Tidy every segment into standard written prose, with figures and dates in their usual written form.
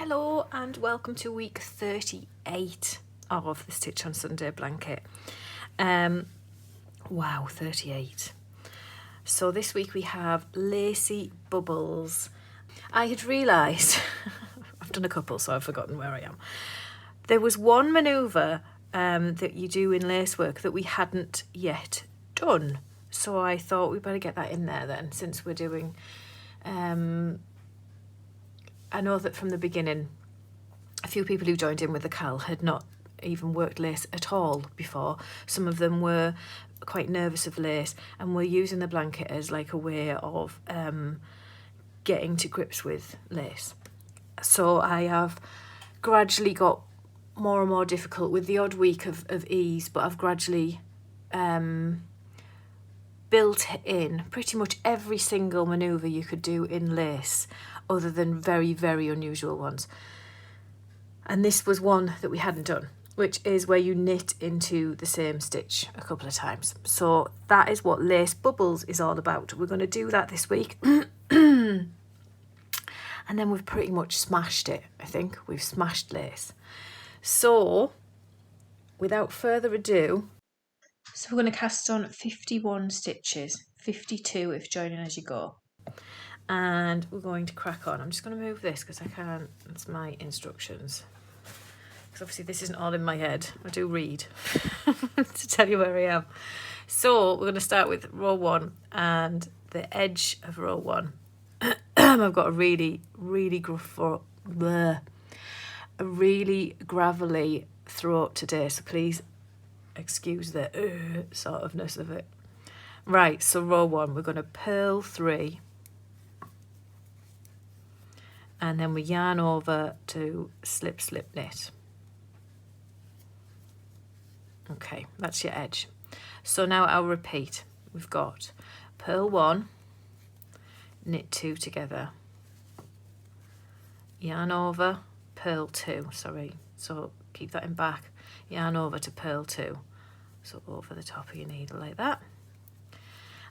Hello and welcome to week 38 of the Stitch on Sunday blanket. Wow, 38. So this week we have lacy bubbles. I had realised, I've done a couple so I've forgotten where I am. There was one manoeuvre that you do in lace work that we hadn't yet done. So I thought we better get that in there then, since we're doing... I know that from the beginning, a few people who joined in with the Cal had not even worked lace at all before. Some of them were quite nervous of lace and were using the blanket as like a way of getting to grips with lace. So I have gradually got more and more difficult with the odd week of ease, but I've gradually built in pretty much every single manoeuvre you could do in lace, other than very, very unusual ones. And this was one that we hadn't done, which is where you knit into the same stitch a couple of times. So that is what lace bubbles is all about. We're going to do that this week. And then we've pretty much smashed it, I think. We've smashed lace. So without further ado, so we're going to cast on 51 stitches, 52 if joining as you go. And we're going to crack on. I'm just going to move this because I can't, it's my instructions. Because obviously this isn't all in my head. I do read to tell you where I am. So we're going to start with row 1 and the edge of row 1. I've got a really gravelly throat today, so please excuse the sort ofness of it. Right, so row 1, we're going to purl 3. And then we yarn over to slip, slip, knit. Okay, that's your edge. So now I'll repeat. We've got purl 1, knit 2 together, yarn over, purl 2, sorry, so keep that in back, yarn over to purl 2, so over the top of your needle like that.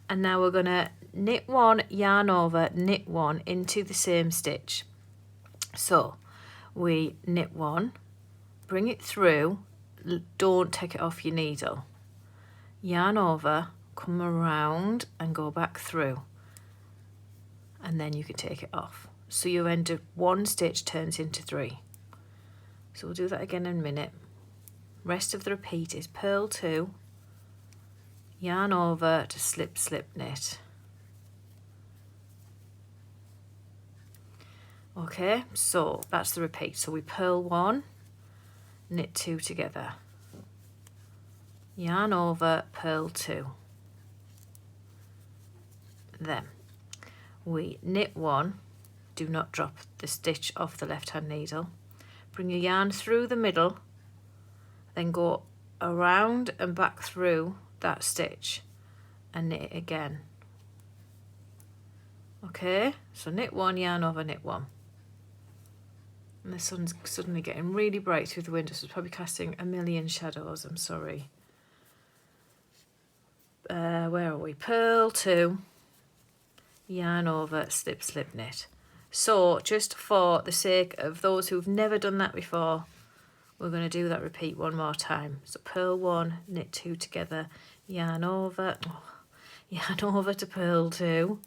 And now we're going to knit 1, yarn over, knit 1 into the same stitch. So we knit 1, bring it through, don't take it off your needle, yarn over, come around and go back through, and then you can take it off. So you end up 1 stitch turns into 3. So we'll do that again in a minute. Rest of the repeat is purl 2, yarn over to slip, slip, knit. Okay, so that's the repeat. So we purl 1, knit 2 together, yarn over, purl 2. Then we knit 1, do not drop the stitch off the left hand needle, bring your yarn through the middle, then go around and back through that stitch and knit it again. Okay, so knit 1, yarn over, knit 1. And the sun's suddenly getting really bright through the window, so it's probably casting a million shadows. I'm sorry. Where are we? Purl 2, yarn over, slip, slip, knit. So just for the sake of those who've never done that before, we're going to do that repeat one more time. So purl 1, knit 2 together, yarn over to purl 2.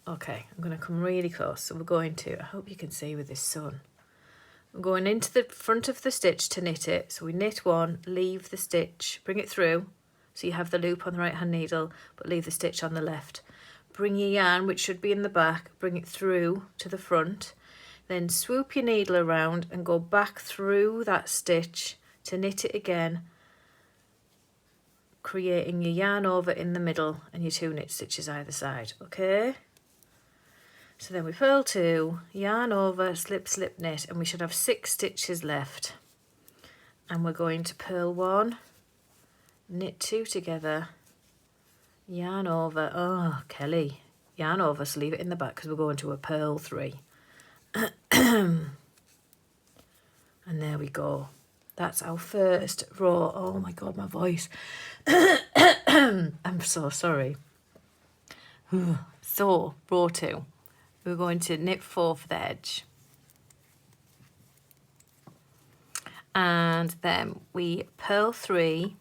Okay, I'm going to come really close. So we're going to, I hope you can see with this sun. We're going into the front of the stitch to knit it. So we knit 1, leave the stitch, bring it through. So you have the loop on the right hand needle, but leave the stitch on the left. Bring your yarn, which should be in the back, bring it through to the front. Then swoop your needle around and go back through that stitch to knit it again, creating your yarn over in the middle and your 2 knit stitches either side, okay? So then we purl 2, yarn over, slip, slip, knit, and we should have 6 stitches left. And we're going to purl 1, knit 2 together, yarn over, oh Kelly, yarn over, so leave it in the back because we're going to a purl 3. And there we go. That's our first row. Oh my God, my voice. I'm so sorry. So, row 2. We're going to knit 4 for the edge. and then we purl 3.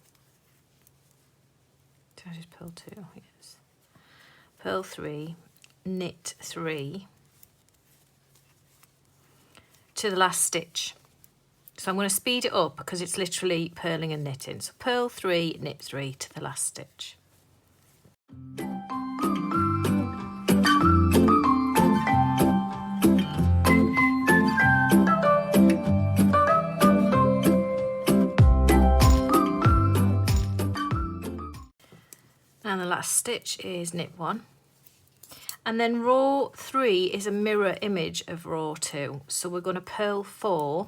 Did I just purl 2? Yes. Purl 3, knit 3 to the last stitch. So I'm going to speed it up because it's literally purling and knitting. So purl 3, knit 3 to the last stitch. And the last stitch is knit 1. And then row 3 is a mirror image of row 2. So we're going to purl 4.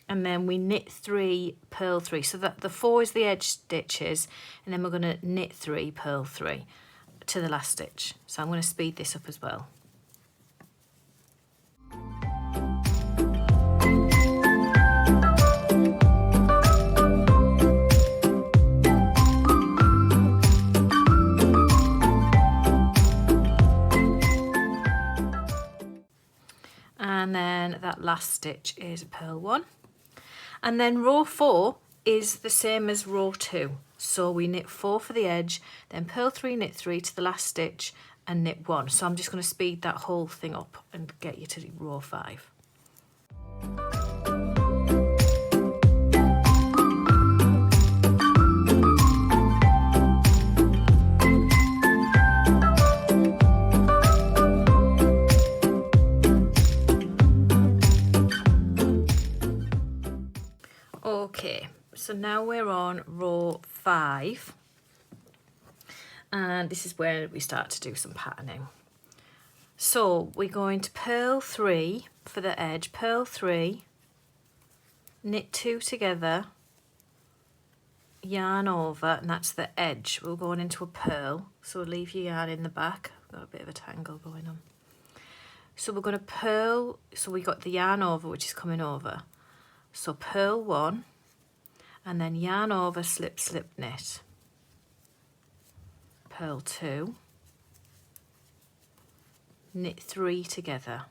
And then we knit 3, purl 3. So that the 4 is the edge stitches, and then we're going to knit 3, purl 3 to the last stitch. So I'm going to speed this up as well. And then that last stitch is purl 1. And then row 4 is the same as row 2. So we knit 4 for the edge, then purl 3, knit 3 to the last stitch and knit 1. So I'm just going to speed that whole thing up and get you to row 5. Okay, so now we're on row 5, and this is where we start to do some patterning. So we're going to purl 3 for the edge, purl 3, knit 2 together, yarn over, and that's the edge. We're going into a purl, so leave your yarn in the back. Got a bit of a tangle going on. So we're going to purl, so we got the yarn over, which is coming over. So purl 1, and then yarn over, slip, slip, knit. Purl 2, knit 3 together.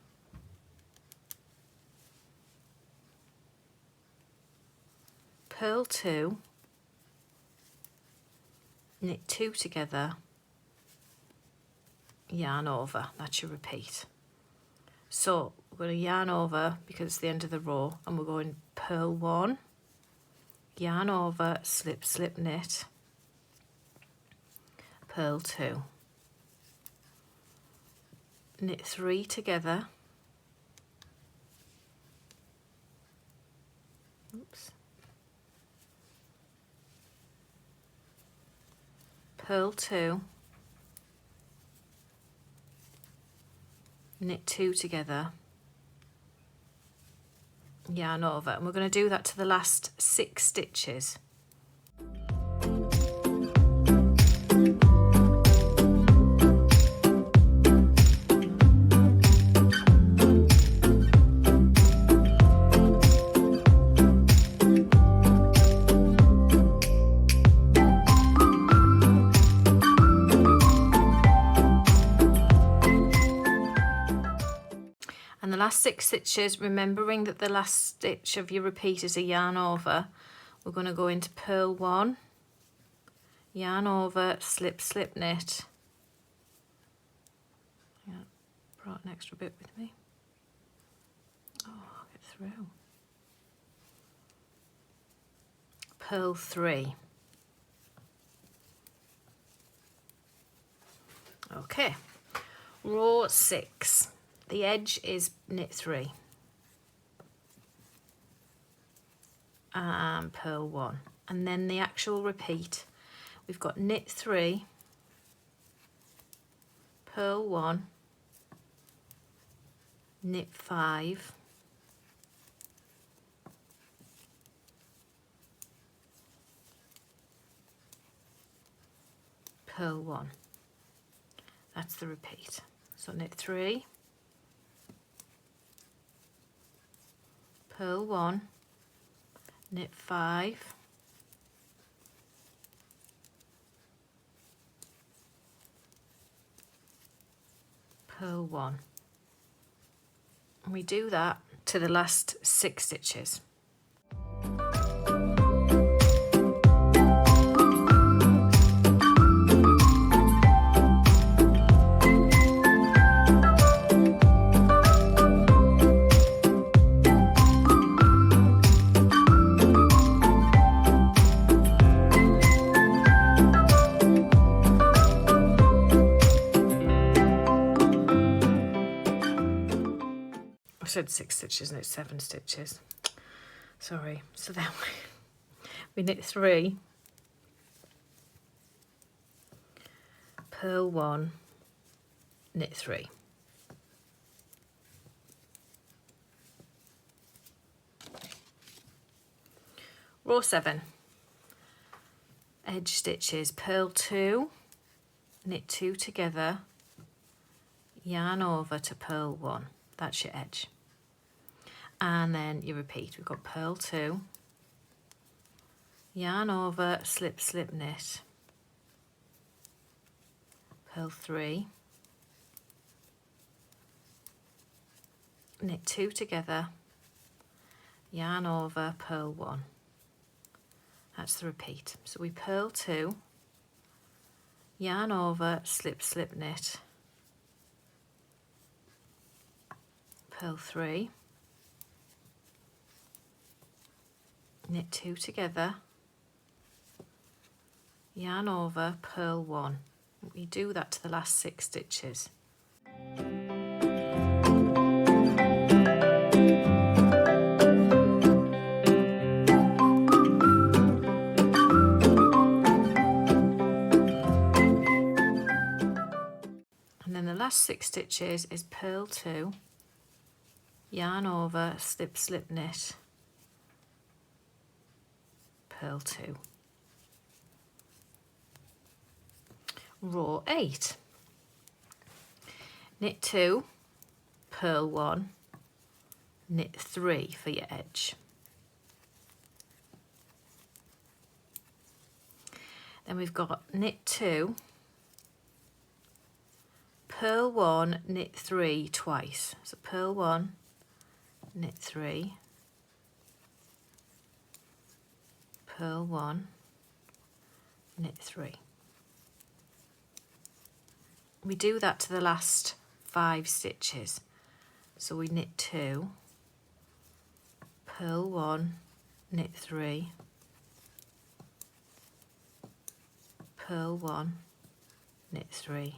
Purl 2, knit 2 together, yarn over. That's your repeat. So we're going to yarn over because it's the end of the row, and we're going purl 1, yarn over, slip, slip, knit, purl 2, knit 3 together, oops, purl 2, knit 2 together, yarn over, and we're going to do that to the last 6 stitches. And the last 6 stitches, remembering that the last stitch of your repeat is a yarn over, we're going to go into purl 1, yarn over, slip, slip, knit. Yeah, brought an extra bit with me. Oh, I'll get through. Purl 3. Okay, row 6. The edge is knit 3 and purl 1, and then the actual repeat, we've got knit 3, purl 1, knit 5, purl 1. That's the repeat. So knit 3, purl 1, knit 5, purl 1. And we do that to the last 6 stitches. I said 6 stitches and it's 7 stitches. Sorry. So then we knit 3, purl 1, knit 3. Row 7. Edge stitches, purl 2, knit 2 together, yarn over to purl 1. That's your edge. And then you repeat. We've got purl 2, yarn over, slip, slip, knit, purl 3, knit 2 together, yarn over, purl 1. That's the repeat. So we purl 2, yarn over, slip, slip, knit, purl 3, knit 2 together, yarn over, purl 1. We do that to the last 6 stitches. And then the last 6 stitches is purl 2, yarn over, slip, slip, knit, purl 2. Row 8. Knit 2, purl 1, knit 3 for your edge. Then we've got knit 2, purl 1, knit 3 twice. So purl 1, knit 3, purl 1, knit 3. We do that to the last 5 stitches. So we knit 2, purl 1, knit 3, purl 1, knit 3.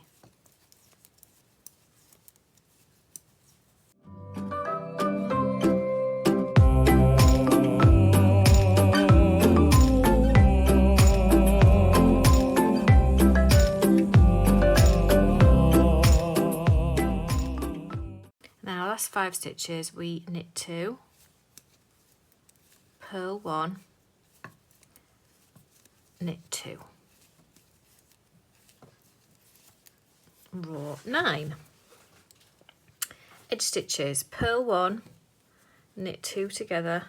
Now last 5 stitches we knit 2, purl 1, knit 2. Row 9. Edge stitches, purl 1, knit 2 together,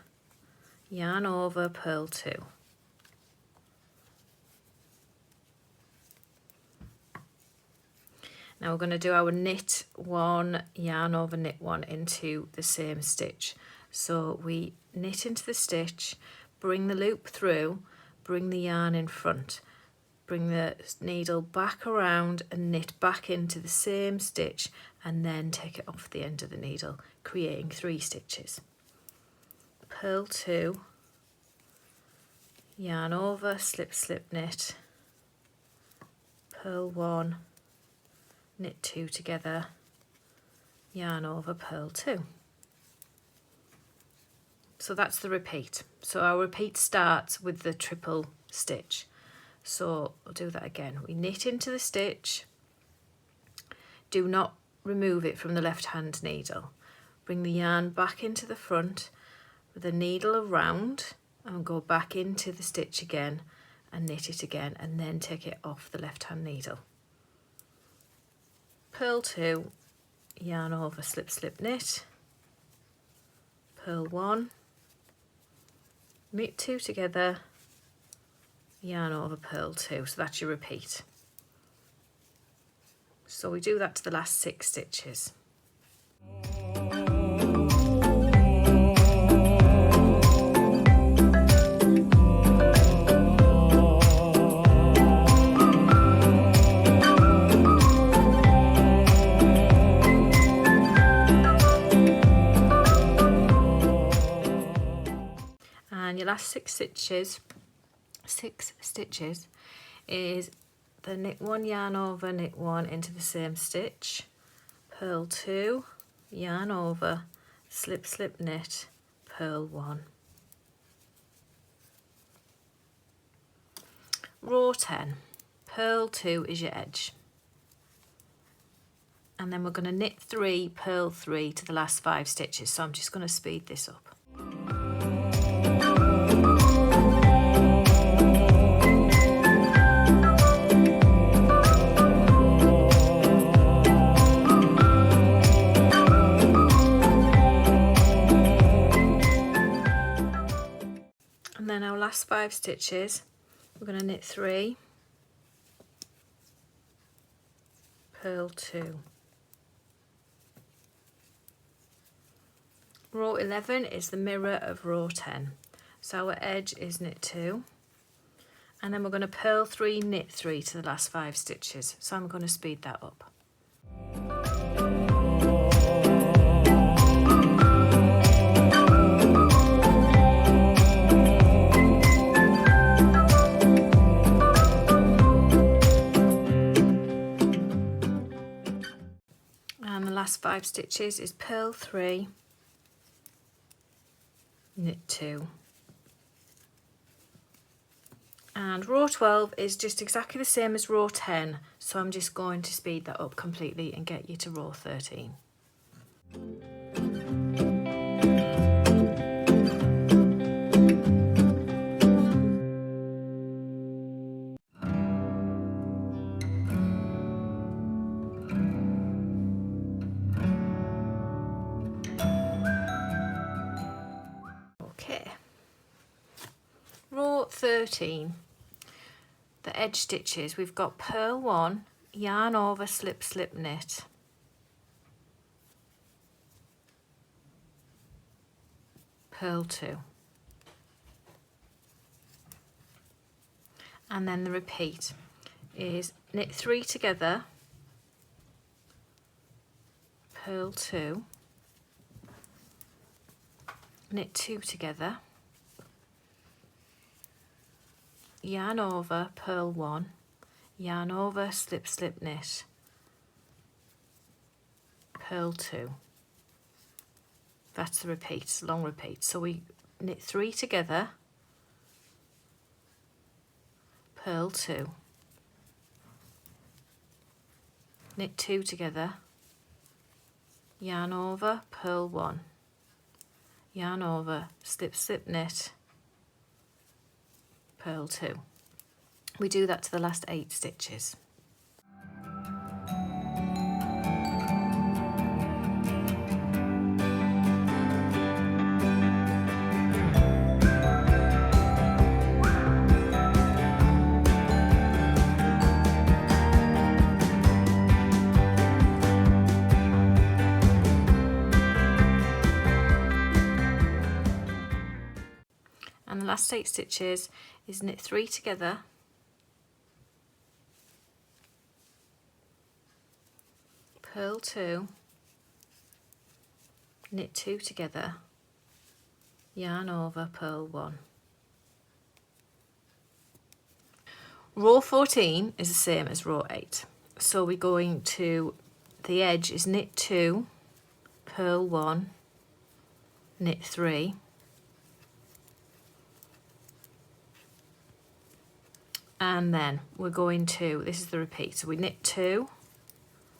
yarn over, purl 2. Now we're going to do our knit 1, yarn over, knit 1 into the same stitch. So we knit into the stitch, bring the loop through, bring the yarn in front, bring the needle back around and knit back into the same stitch, and then take it off the end of the needle, creating 3 stitches. Purl 2, yarn over, slip, slip, knit, purl 1, knit 2 together, yarn over, purl 2. So that's the repeat. So our repeat starts with the triple stitch. So we'll do that again. We knit into the stitch, do not remove it from the left hand needle. Bring the yarn back into the front with the needle around and go back into the stitch again and knit it again, and then take it off the left hand needle. Purl 2, yarn over, slip, slip, knit, purl 1, knit 2 together, yarn over, purl 2. So that's your repeat. So we do that to the last 6 stitches. last six stitches is the knit one, yarn over, knit one into the same stitch, purl two, yarn over, slip, slip, knit, purl one. Row 10, purl 2 is your edge. And then we're going to knit 3, purl 3 to the last 5 stitches. So I'm just going to speed this up. And then our last 5 stitches, we're going to knit 3, purl 2. Row 11 is the mirror of row 10. So our edge is knit 2, and then we're going to purl 3, knit 3 to the last 5 stitches. So I'm going to speed that up. And the last 5 stitches is purl 3, knit 2. And row 12 is just exactly the same as row 10, so I'm just going to speed that up completely and get you to row 13. Row 13, the edge stitches, we've got purl 1, yarn over, slip, slip, knit, purl 2, and then the repeat is knit 3 together, purl 2, knit 2 together, yarn over, purl 1, yarn over, slip, slip, knit, purl 2. That's the repeat, it's a long repeat. So we knit 3 together, purl 2, knit 2 together, yarn over, purl 1, yarn over, slip, slip, knit, purl 2. We do that to the last 8 stitches. And the last 8 stitches is knit 3 together, purl 2, knit 2 together, yarn over, purl 1. Row 14 is the same as row 8. So we're going to, the edge is knit 2, purl 1, knit 3, and then we're going to, this is the repeat, so we knit 2,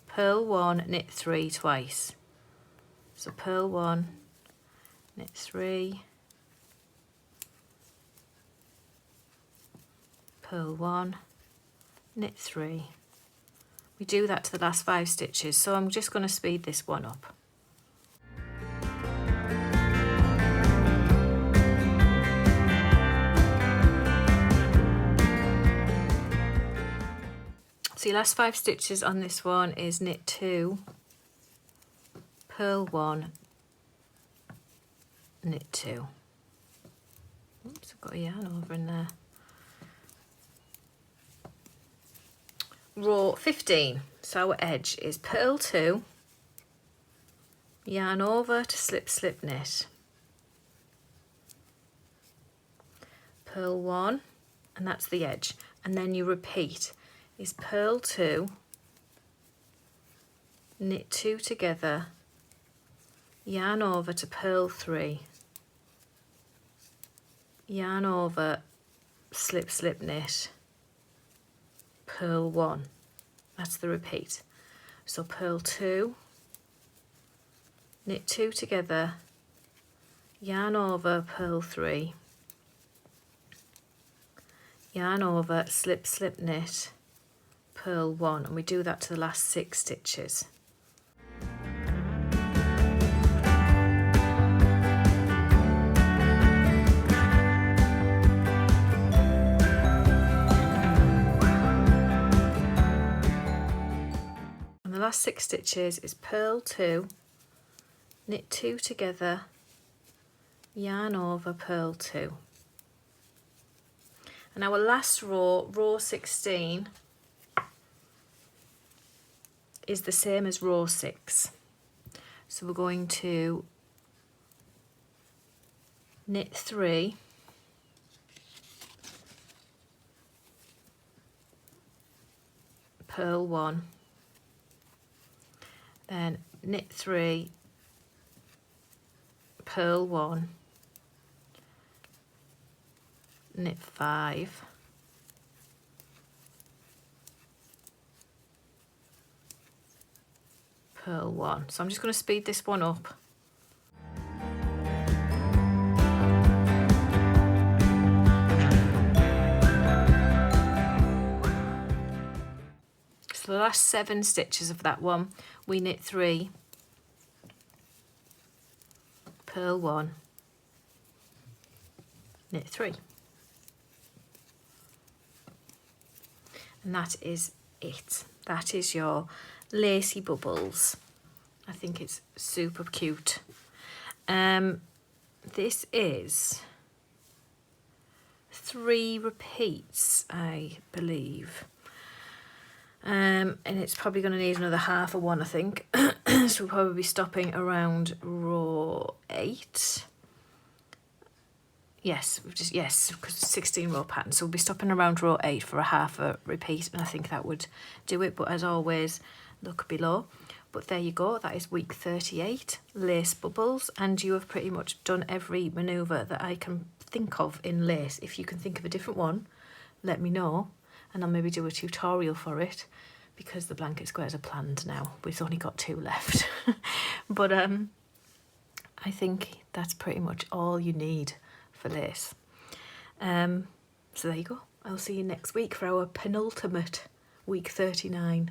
purl 1, knit 3 twice. So purl 1, knit 3, purl 1, knit 3. We do that to the last 5 stitches, so I'm just going to speed this one up. So your last 5 stitches on this one is knit 2, purl 1, knit 2. Oops, I've got a yarn over in there. Row 15, so our edge is purl 2, yarn over to slip, slip, knit, purl 1, and that's the edge, and then you repeat is purl 2, knit 2 together, yarn over to purl 3, yarn over, slip slip knit, purl 1. That's the repeat. So purl 2, knit 2 together, yarn over, purl 3, yarn over, slip slip knit, purl 1, and we do that to the last 6 stitches. And the last 6 stitches is purl 2, knit 2 together, yarn over, purl 2. And our last row, row 16, is the same as row 6. So we're going to knit 3, purl 1, then knit 3, purl 1, knit 5, purl 1. So I'm just going to speed this one up. So the last 7 stitches of that one, we knit 3, purl 1, knit 3. And that is it. That is your lacy bubbles. I think it's super cute. This is 3 repeats, I believe. And it's probably going to need another half of one, I think. So we'll probably be stopping around row 8. Yes, yes, because it's 16 row pattern. So we'll be stopping around row 8 for a half a repeat, and I think that would do it. But as always, look below. But there you go, that is week 38, lace bubbles, and you have pretty much done every manoeuvre that I can think of in lace. If you can think of a different one, let me know, and I'll maybe do a tutorial for it, because the blanket squares are planned now. We've only got 2 left. But I think that's pretty much all you need for lace. So there you go. I'll see you next week for our penultimate week 39.